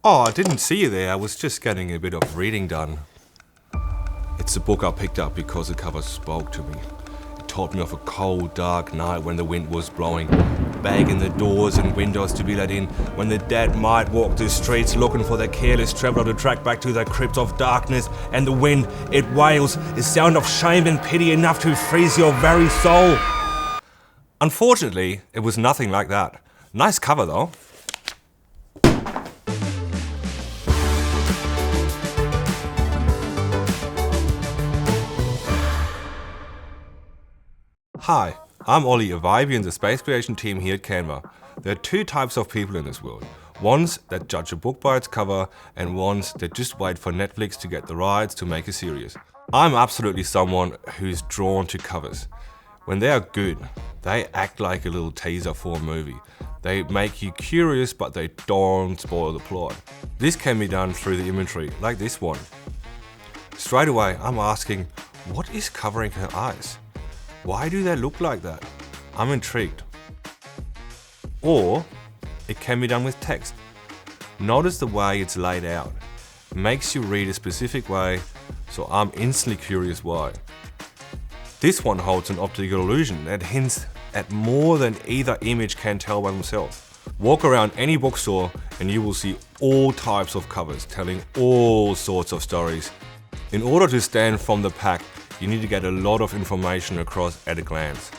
Oh, I didn't see you there. I was just getting a bit of reading done. It's a book I picked up because the cover spoke to me. It told me of a cold, dark night when the wind was blowing, banging the doors and windows to be let in, when the dead might walk the streets looking for their careless traveler to track back to their crypt of darkness, and the wind, it wails, a sound of shame and pity enough to freeze your very soul. Unfortunately, it was nothing like that. Nice cover though. Hi, I'm Olli, a Vibe in the space creation team here at Canva. There are two types of people in this world. Ones that judge a book by its cover, and ones that just wait for Netflix to get the rights to make a series. I'm absolutely someone who's drawn to covers. When they are good, they act like a little teaser for a movie. They make you curious, but they don't spoil the plot. This can be done through the imagery, like this one. Straight away, I'm asking, what is covering her eyes? Why do they look like that? I'm intrigued. Or it can be done with text. Notice the way it's laid out. It makes you read a specific way, so I'm instantly curious why. This one holds an optical illusion that hints at more than either image can tell by themselves. Walk around any bookstore and you will see all types of covers telling all sorts of stories. In order to stand from the pack, you need to get a lot of information across at a glance.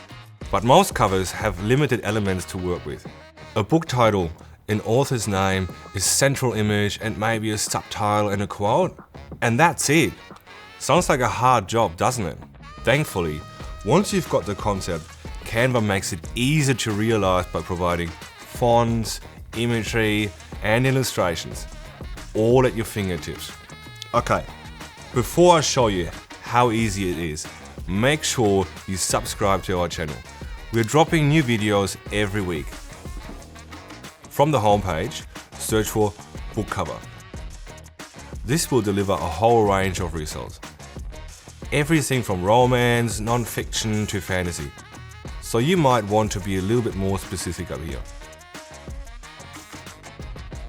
But most covers have limited elements to work with. A book title, an author's name, a central image, and maybe a subtitle and a quote. And that's it. Sounds like a hard job, doesn't it? Thankfully, once you've got the concept, Canva makes it easy to realize by providing fonts, imagery, and illustrations, all at your fingertips. Okay, before I show you how easy it is, make sure you subscribe to our channel. We're dropping new videos every week. From the homepage, search for book cover. This will deliver a whole range of results. Everything from romance, non-fiction to fantasy. So you might want to be a little bit more specific up here.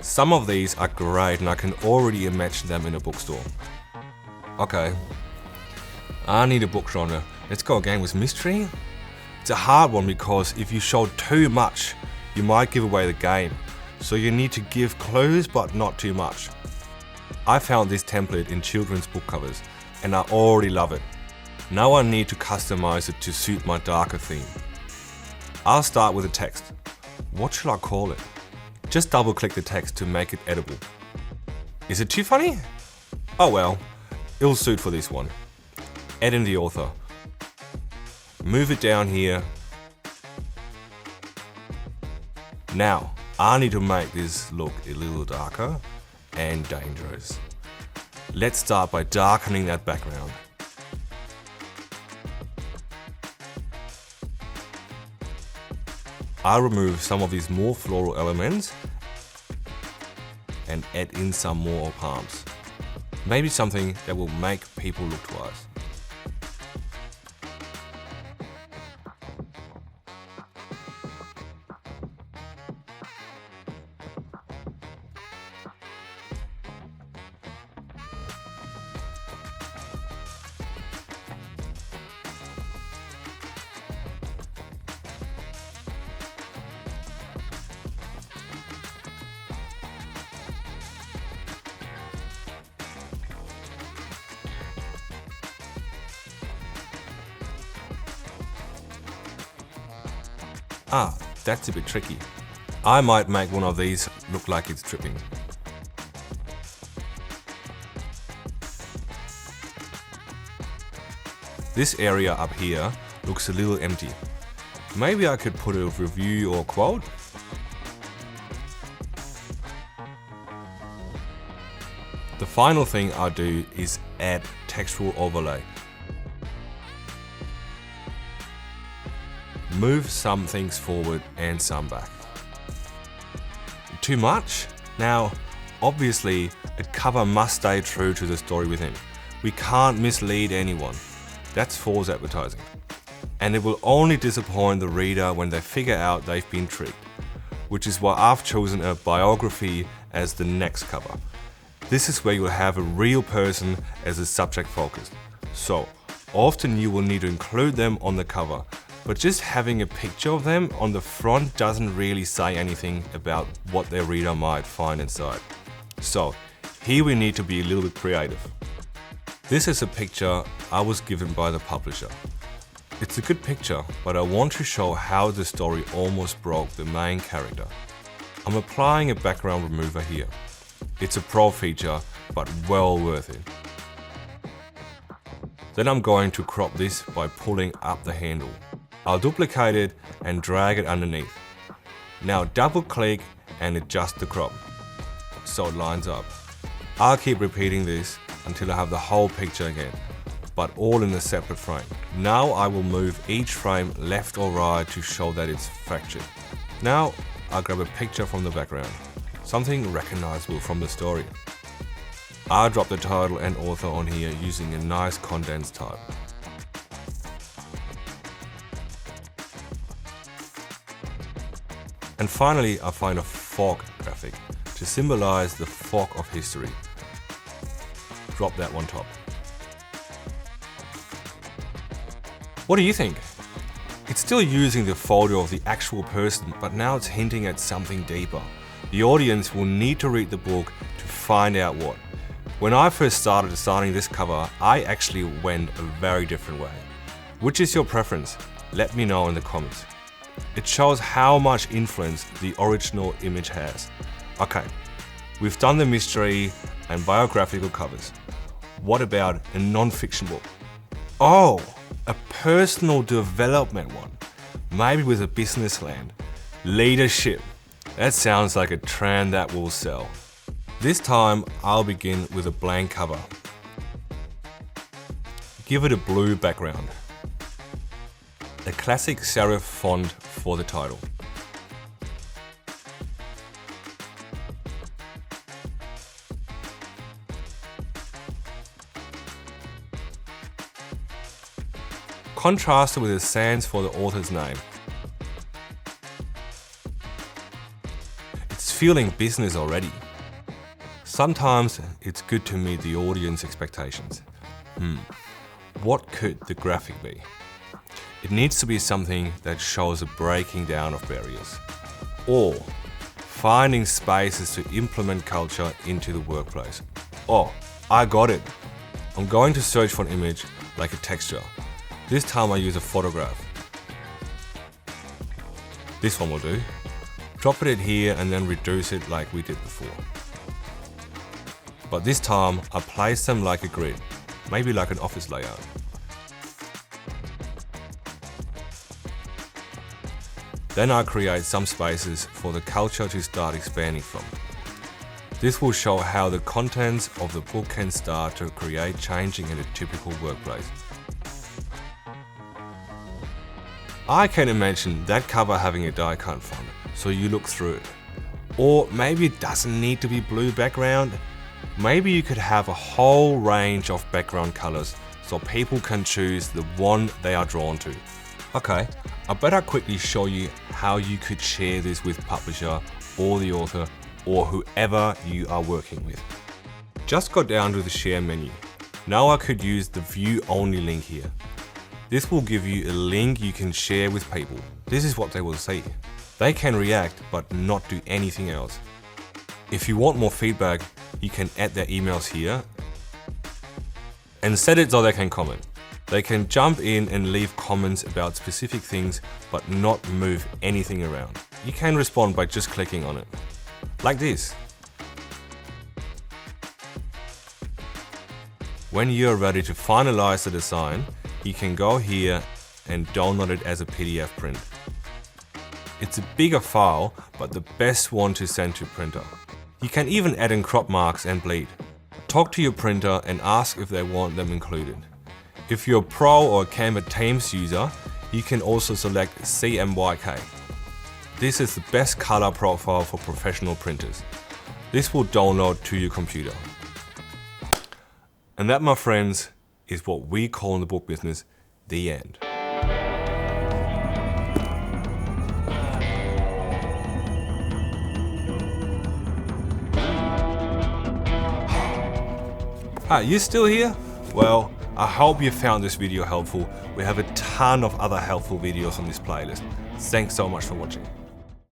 Some of these are great and I can already imagine them in a bookstore. Okay. I need a book genre. Let's go again with mystery. It's a hard one because if you show too much, you might give away the game. So you need to give clues, but not too much. I found this template in children's book covers and I already love it. Now I need to customize it to suit my darker theme. I'll start with a text. What shall I call it? Just double click the text to make it edible. Is it too funny? Oh well, it'll suit for this one. Add in the author. Move it down here. Now, I need to make this look a little darker and dangerous. Let's start by darkening that background. I'll remove some of these more floral elements and add in some more palms. Maybe something that will make people look twice. Ah, that's a bit tricky. I might make one of these look like it's dripping. This area up here looks a little empty. Maybe I could put a review or quote. The final thing I'll do is add textual overlay. Move some things forward and some back. Too much? Now, obviously, a cover must stay true to the story within. We can't mislead anyone. That's false advertising. And it will only disappoint the reader when they figure out they've been tricked. Which is why I've chosen a biography as the next cover. This is where you'll have a real person as a subject focus. So often you will need to include them on the cover, but just having a picture of them on the front doesn't really say anything about what their reader might find inside. So here we need to be a little bit creative. This is a picture I was given by the publisher. It's a good picture, but I want to show how the story almost broke the main character. I'm applying a background remover here. It's a pro feature, but well worth it. Then I'm going to crop this by pulling up the handle. I'll duplicate it and drag it underneath. Now double click and adjust the crop so it lines up. I'll keep repeating this until I have the whole picture again, but all in a separate frame. Now I will move each frame left or right to show that it's fractured. Now I'll grab a picture from the background, something recognizable from the story. I'll drop the title and author on here using a nice condensed type. And finally, I find a fork graphic to symbolize the fork of history. Drop that one top. What do you think? It's still using the photo of the actual person, but now it's hinting at something deeper. The audience will need to read the book to find out what. When I first started designing this cover, I actually went a very different way. Which is your preference? Let me know in the comments. It shows how much influence the original image has. Okay, we've done the mystery and biographical covers. What about a non-fiction book? Oh, a personal development one. Maybe with a business slant. Leadership. That sounds like a trend that will sell. This time, I'll begin with a blank cover. Give it a blue background. A classic serif font for the title. Contrast it with a sans for the author's name. It's feeling business already. Sometimes it's good to meet the audience expectations. What could the graphic be? It needs to be something that shows a breaking down of barriers, or finding spaces to implement culture into the workplace. Oh, I got it. I'm going to search for an image like a texture. This time I use a photograph. This one will do. Drop it in here and then reduce it like we did before. But this time I place them like a grid, maybe like an office layout. Then I create some spaces for the culture to start expanding from. This will show how the contents of the book can start to create changing in a typical workplace. I can imagine that cover having a die-cut font, so you look through it. Or maybe it doesn't need to be blue background. Maybe you could have a whole range of background colors so people can choose the one they are drawn to. Okay, I better quickly show you how you could share this with publisher or the author or whoever you are working with. Just go down to the share menu. Now I could use the view only link here. This will give you a link you can share with people. This is what they will see. They can react but not do anything else. If you want more feedback, you can add their emails here and set it so they can comment. They can jump in and leave comments about specific things but not move anything around. You can respond by just clicking on it. Like this. When you're ready to finalize the design, you can go here and download it as a PDF print. It's a bigger file, but the best one to send to printer. You can even add in crop marks and bleed. Talk to your printer and ask if they want them included. If you're a Pro or Canva Themes user, you can also select CMYK. This is the best color profile for professional printers. This will download to your computer. And that, my friends, is what we call in the book business the end. Are you still here? Well, I hope you found this video helpful. We have a ton of other helpful videos on this playlist. Thanks so much for watching.